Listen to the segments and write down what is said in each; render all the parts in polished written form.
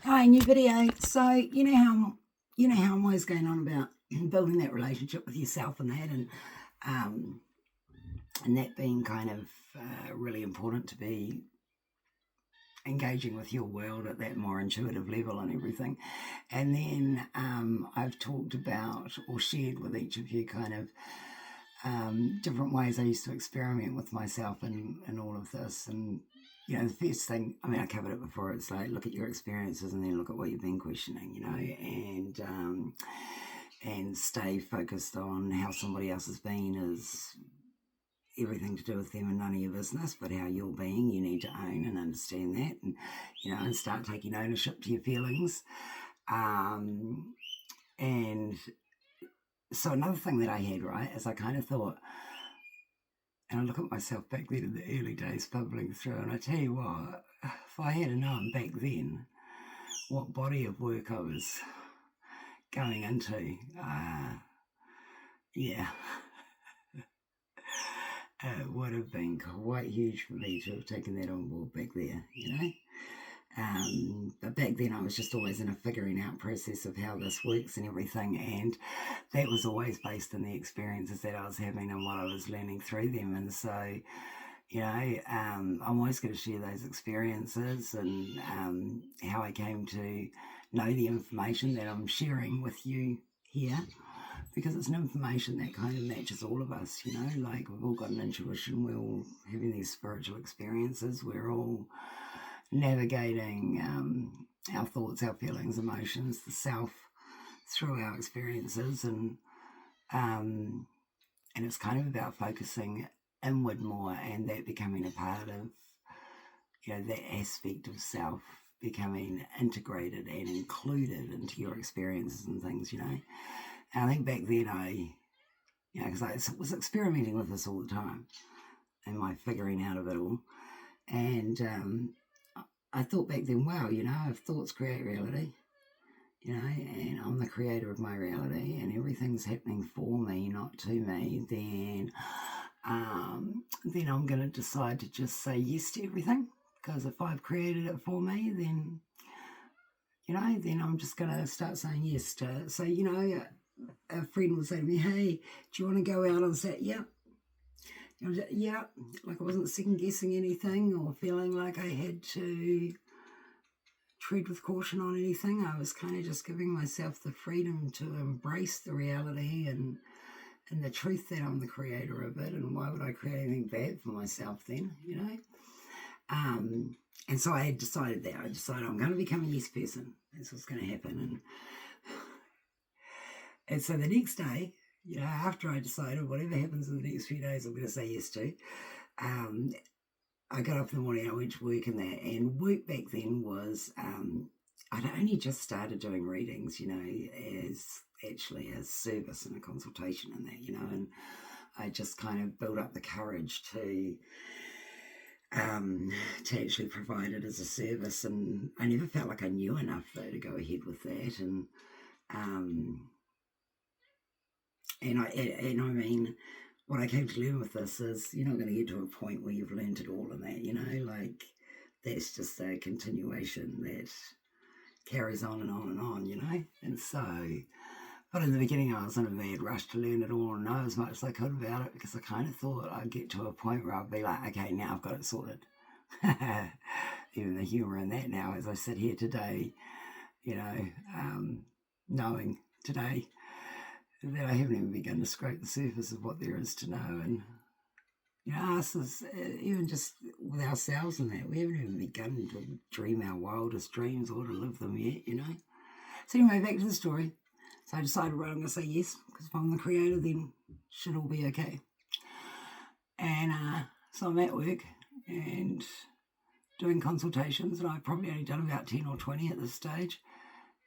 Hi, new video. So you know how I'm always going on about building that relationship with yourself um, and that being kind of really important to be engaging with your world at that more intuitive level and everything. And then I've talked about or shared with each of you kind of different ways I used to experiment with myself and all of this. And the first thing, I mean, I covered it before. It's like look at your experiences and then look at what you've been questioning, and stay focused on how somebody else has been is everything to do with them and none of your business, but how you're being, you need to own and understand that, and start taking ownership to your feelings. And so another thing that I had, right, is I kind of thought, and I look at myself back then in the early days bubbling through, and I tell you what, if I had known back then what body of work I was going into, yeah, it would have been quite huge for me to have taken that on board back there, But back then I was just always in a figuring out process of how this works and everything, and that was always based on the experiences that I was having and what I was learning through them. And so I'm always going to share those experiences and how I came to know the information that I'm sharing with you here, because it's an information that kind of matches all of us, like we've all got an intuition, we're all having these spiritual experiences, we're all navigating our thoughts, our feelings, emotions, the self through our experiences, and it's kind of about focusing inward more and that becoming a part of that aspect of self becoming integrated and included into your experiences and things. And I think back then because I was experimenting with this all the time and my figuring out of it all, and I thought back then, wow, if thoughts create reality, and I'm the creator of my reality and everything's happening for me, not to me, then I'm going to decide to just say yes to everything, because if I've created it for me, then then I'm just going to start saying yes to it. So a friend would say to me, hey, do you want to go out on Saturday? Yeah. Yeah, like I wasn't second guessing anything or feeling like I had to tread with caution on anything. I was kind of just giving myself the freedom to embrace the reality and the truth that I'm the creator of it, and why would I create anything bad for myself then, and so I had decided that. I decided I'm going to become a yes person. That's what's going to happen. And so the next day, after I decided whatever happens in the next few days, I'm going to say yes to, I got up in the morning, I went to work and work back then was, I'd only just started doing readings, as actually a service and a consultation and that, and I just kind of built up the courage to actually provide it as a service. And I never felt like I knew enough though to go ahead with that. And I mean, what I came to learn with this is you're not going to get to a point where you've learned it all and that, like that's just a continuation that carries on and on and on, and so, but in the beginning I was in a mad rush to learn it all and know as much as I could about it, because I kind of thought I'd get to a point where I'd be like, okay, now I've got it sorted. Even the humour in that now as I sit here today, knowing today that I haven't even begun to scrape the surface of what there is to know. And us is even just with ourselves and that, we haven't even begun to dream our wildest dreams or to live them yet, So anyway, back to the story. So I decided, right, I'm going to say yes, because if I'm the creator, then it should all be okay. And so I'm at work and doing consultations, and I've probably only done about 10 or 20 at this stage.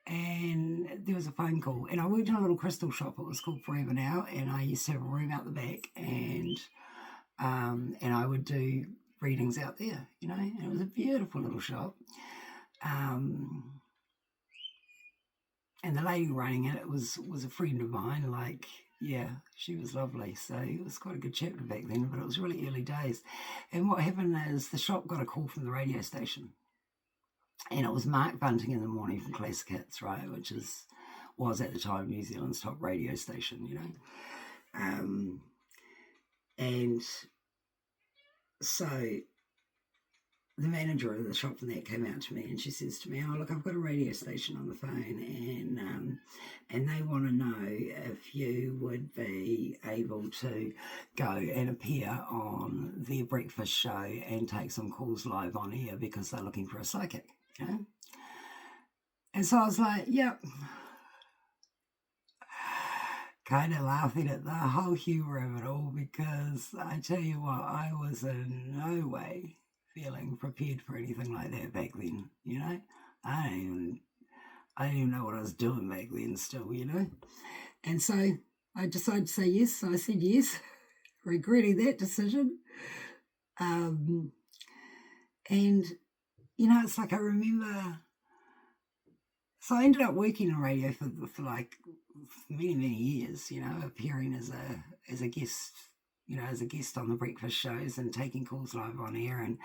And there was a phone call, and I worked in a little crystal shop. It was called Forever Now, and I used to have a room out the back, and I would do readings out there, and it was a beautiful little shop. And the lady running it was a friend of mine. Like, yeah, she was lovely. So it was quite a good chapter back then, but it was really early days. And what happened is the shop got a call from the radio station. And it was Mark Bunting in the morning from Classic Hits, right, which was at the time New Zealand's top radio station, and so the manager of the shop from that came out to me and she says to me, "Oh, look, I've got a radio station on the phone and they want to know if you would be able to go and appear on their breakfast show and take some calls live on air because they're looking for a psychic." And so I was like, yep. Kind of laughing at the whole humour of it all, because I tell you what, I was in no way feeling prepared for anything like that back then, I didn't even know what I was doing back then still, And so I decided to say yes, so I said yes, regretting that decision. And, it's like I remember... So I ended up working on radio for like many, many years, appearing as a guest, as a guest on the breakfast shows and taking calls live on air. And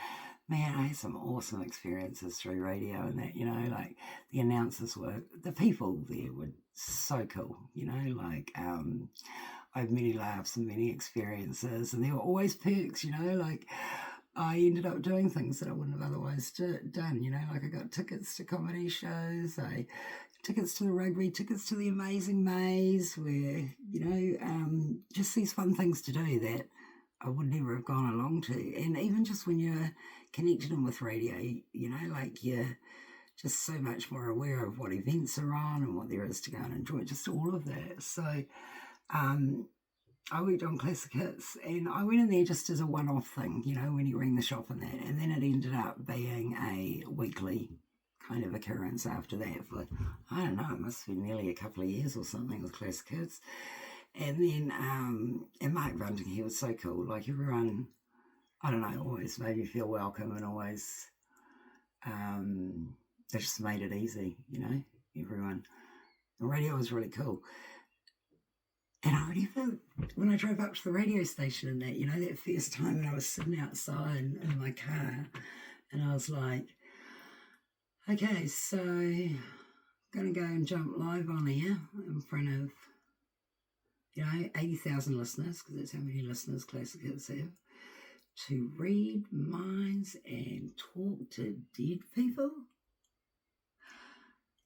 man, I had some awesome experiences through radio and that, like the announcers the people there were so cool, I had many laughs and many experiences, and there were always perks, like I ended up doing things that I wouldn't have otherwise done, like I got tickets to comedy shows, tickets to the rugby, tickets to the Amazing Maze, where, just these fun things to do that I would never have gone along to. And even just when you're connected in with radio, like you're just so much more aware of what events are on and what there is to go and enjoy, just all of that. So, I worked on Classic Hits and I went in there just as a one-off thing, when you ring the shop and that. And then it ended up being a weekly kind of occurrence after that for, I don't know, it must have been nearly a couple of years or something with Classic Hits. And then, and Mark Bunting, he was so cool. Like everyone, I don't know, always made me feel welcome and always, they just made it easy, everyone. The radio was really cool. And I remember when I drove up to the radio station and that, that first time when I was sitting outside in my car and I was like, okay, so I'm going to go and jump live on air in front of, 80,000 listeners, because that's how many listeners Classic Hits have, to read minds and talk to dead people.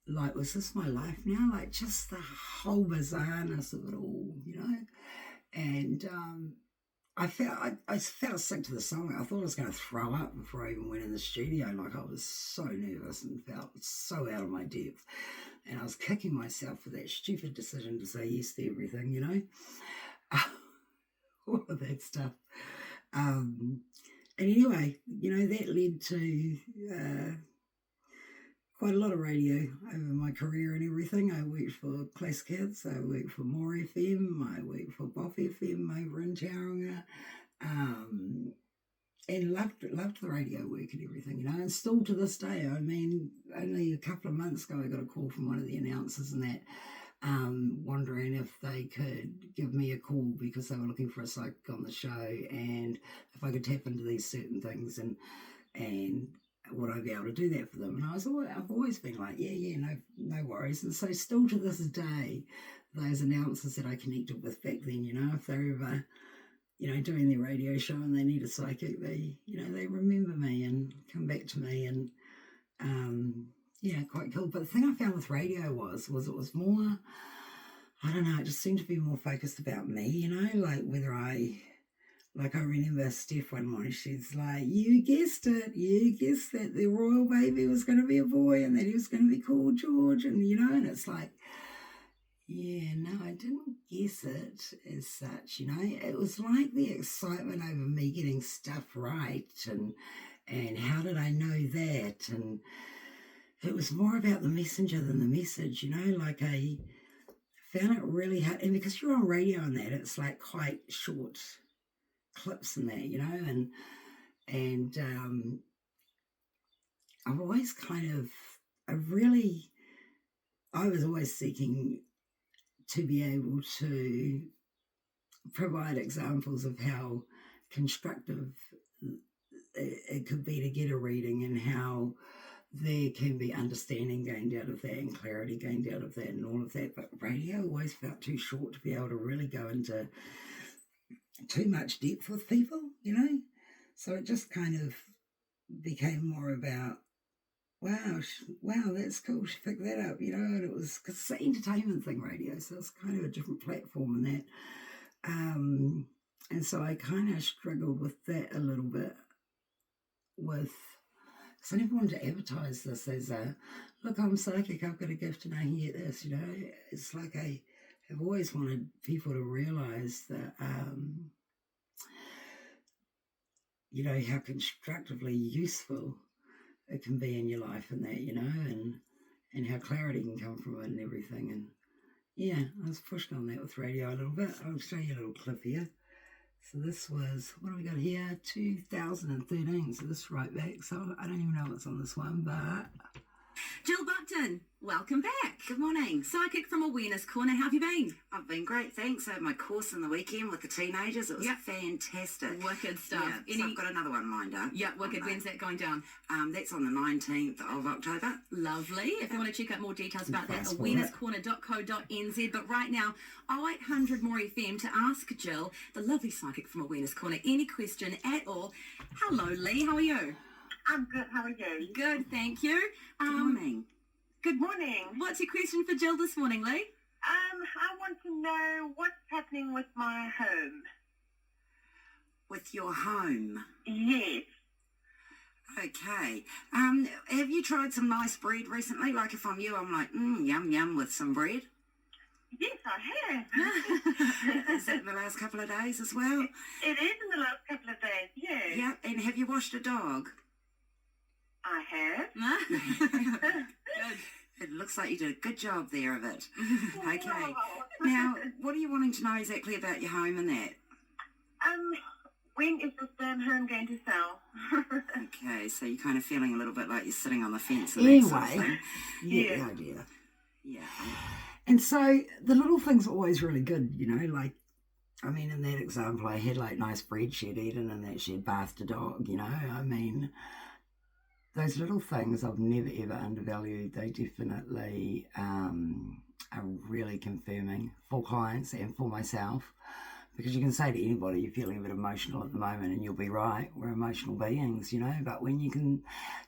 Like, was this my life now? Like, just the whole bizarreness of it all, And I felt sick to the stomach. I thought I was going to throw up before I even went in the studio. Like, I was so nervous and felt so out of my depth. And I was kicking myself for that stupid decision to say yes to everything, all of that stuff. And anyway, that led to... quite a lot of radio over my career and everything. I worked for Classic Hits, I worked for More FM, I worked for Boff FM over in Tauranga, and loved the radio work and everything, and still to this day. I mean, only a couple of months ago I got a call from one of the announcers and that, wondering if they could give me a call because they were looking for a psychic on the show and if I could tap into these certain things and would I be able to do that for them? And I've always been like, yeah, no worries. And so still to this day, those announcers that I connected with back then, if they're ever, doing their radio show and they need a psychic, they remember me and come back to me and, quite cool. But the thing I found with radio was it was more, I don't know, it just seemed to be more focused about me, like whether I remember Steph one morning, she's like, you guessed it, that the royal baby was going to be a boy and that he was going to be called George, and and it's like, yeah, no, I didn't guess it as such, it was like the excitement over me getting stuff right and how did I know that, and it was more about the messenger than the message, like I found it really hard, and because you're on radio and that, it's like quite short clips in that, and I've always I was always seeking to be able to provide examples of how constructive it could be to get a reading and how there can be understanding gained out of that and clarity gained out of that and all of that. But radio always felt too short to be able to really go into too much depth with people, So it just kind of became more about, wow, that's cool, she picked that up, and it was, because it's an entertainment thing, radio, so it's kind of a different platform in that. And so I kind of struggled with that a little bit because I never wanted to advertise this as a, look, I'm psychic, I've got a gift and I can get this, It's like I've always wanted people to realise that, how constructively useful it can be in your life and that, and how clarity can come from it and everything. And yeah, I was pushed on that with radio a little bit. I'll show you a little clip here. So this was, what do we got here? 2013. So this is right back. So I don't even know what's on this one, but... Jill Buckton, welcome back. Good morning. Psychic from Awareness Corner. How have you been? I've been great, thanks. I had my course on the weekend with the teenagers. It was fantastic. Wicked stuff. Yeah, so I've got another one lined up. Yeah, wicked. When's that going down? That's on the 19th of October. Lovely. If you want to check out more details about that, awarenesscorner.co.nz. But right now, 0800 More FM to ask Jill, the lovely psychic from Awareness Corner, any question at all. Hello, Lee. How are you? I'm good. How are you? Good, thank you. Good morning. Good morning. What's your question for Jill this morning, Lee? I want to know what's happening with my home. With your home? Yes. Okay. Have you tried some nice bread recently? Like if I'm you, I'm like, yum, yum with some bread. Yes, I have. Is that in the last couple of days as well? It is in the last couple of days, yes. Yeah, and have you washed a dog? I have. Good. It looks like you did a good job there of it. Okay. Wow. Now, what are you wanting to know exactly about your home and that? When is this damn home going to sell? Okay, so you're kind of feeling a little bit like you're sitting on the fence and that sort of Anyway, thing. you get the idea. Yeah. And so the little things are always really good, like, I mean, in that example, I had like nice bread she'd eaten and that she'd bathed a dog, I mean, those little things I've never ever undervalued. They definitely are really confirming for clients and for myself, because you can say to anybody, you're feeling a bit emotional at the moment, and you'll be right. We're emotional beings, but when you can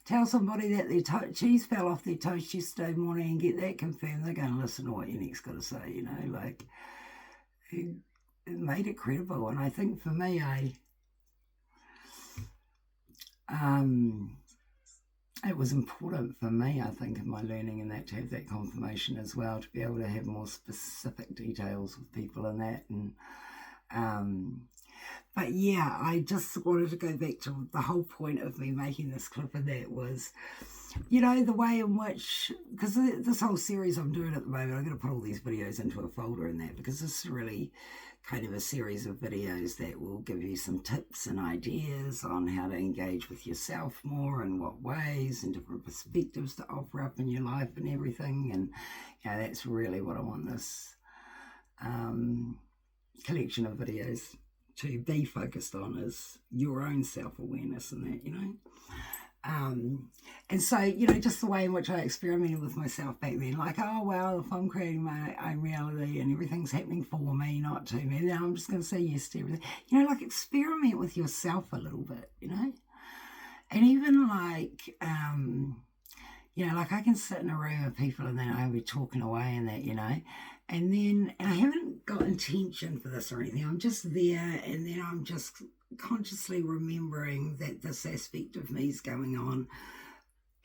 tell somebody that their cheese fell off their toast yesterday morning and get that confirmed, they're going to listen to what your next got to say, like it made it credible. And I think for me, it was important for me, I think, in my learning and that, to have that confirmation as well, to be able to have more specific details with people and that. And but yeah, I just wanted to go back to the whole point of me making this clip, and that was, the way in which, because this whole series I'm doing at the moment, I'm going to put all these videos into a folder in that, because this is really kind of a series of videos that will give you some tips and ideas on how to engage with yourself more, and what ways, and different perspectives to offer up in your life and everything. And that's really what I want this collection of videos to be focused on, is your own self-awareness and that, and so, just the way in which I experimented with myself back then, like, oh, well, if I'm creating my own reality and everything's happening for me, not to me, then I'm just going to say yes to everything. Like, experiment with yourself a little bit, and even like, like I can sit in a room of people and then I'll be talking away and that, and I haven't got intention for this or anything. I'm just there, and then I'm just consciously remembering that this aspect of me is going on.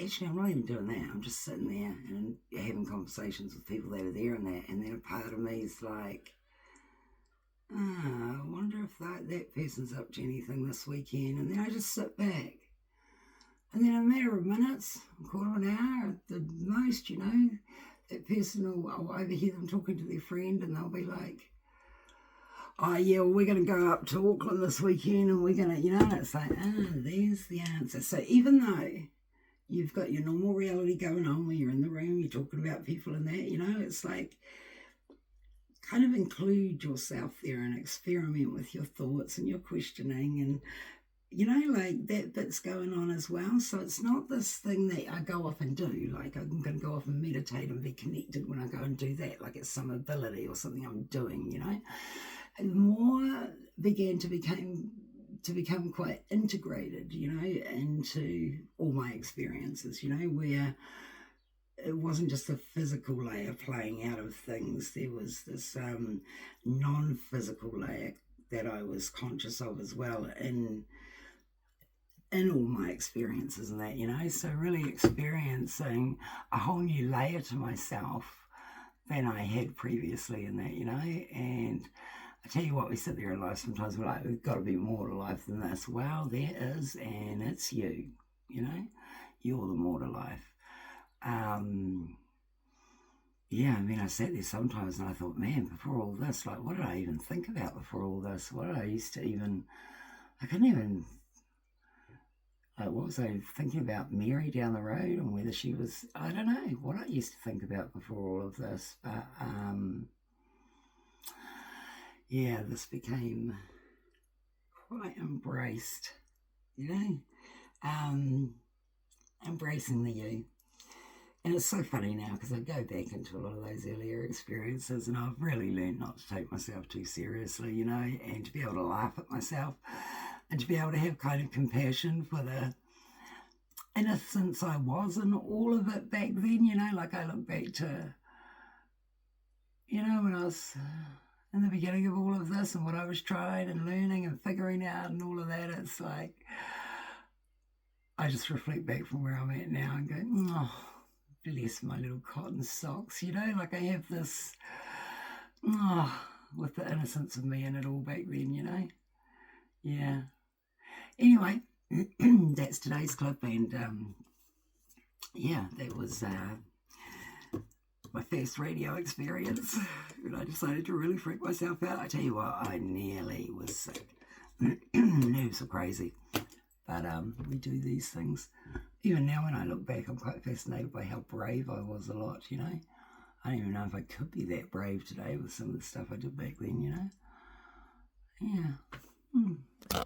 Actually, I'm not even doing that. I'm just sitting there and having conversations with people that are there and that. And then a part of me is like, I wonder if that person's up to anything this weekend. And then I just sit back. And then in a matter of minutes, a quarter of an hour at the most, that person I'll overhear them talking to their friend, and they'll be like, oh yeah, well, we're going to go up to Auckland this weekend, and we're going to, and it's like, there's the answer. So even though you've got your normal reality going on when you're in the room, you're talking about people and that, it's like, kind of include yourself there and experiment with your thoughts and your questioning, you know, like that bit's going on as well. So it's not this thing that I go off and do. Like I'm going to go off and meditate and be connected when I go and do that. Like it's some ability or something I'm doing, you know. And more began to become quite integrated, you know, into all my experiences, you know, where it wasn't just a physical layer playing out of things. There was this non-physical layer that I was conscious of as well in all my experiences and that, you know. So really experiencing a whole new layer to myself than I had previously in that, you know. And I tell you what, we sit there in life sometimes, we're like, there's got to be more to life than this. Well, there is, and it's you, you know. You're the more to life. Yeah, I mean, I sat there sometimes and I thought, man, before all this, like, what did I even think about before all this? What did I used to even, I couldn't even, like, what was I thinking about Mary down the road and whether she was, I don't know, what I used to think about before all of this. But, yeah, this became quite embraced, you know, embracing the you. And it's so funny now because I go back into a lot of those earlier experiences and I've really learned not to take myself too seriously, you know, and to be able to laugh at myself and to be able to have kind of compassion for the innocence I was in all of it back then, you know. Like I look back to, you know, when I was in the beginning of all of this and what I was trying and learning and figuring out and all of that. It's like I just reflect back from where I'm at now and go, oh, bless my little cotton socks, you know. Like I have this, oh, with the innocence of me in it all back then, you know. Yeah. Anyway, that's today's clip, and yeah, that was my first radio experience, and I decided to really freak myself out. I tell you what, I nearly was sick. Nerves are crazy, but we do these things. Even now when I look back, I'm quite fascinated by how brave I was a lot, you know. I don't even know if I could be that brave today with some of the stuff I did back then, you know. Yeah.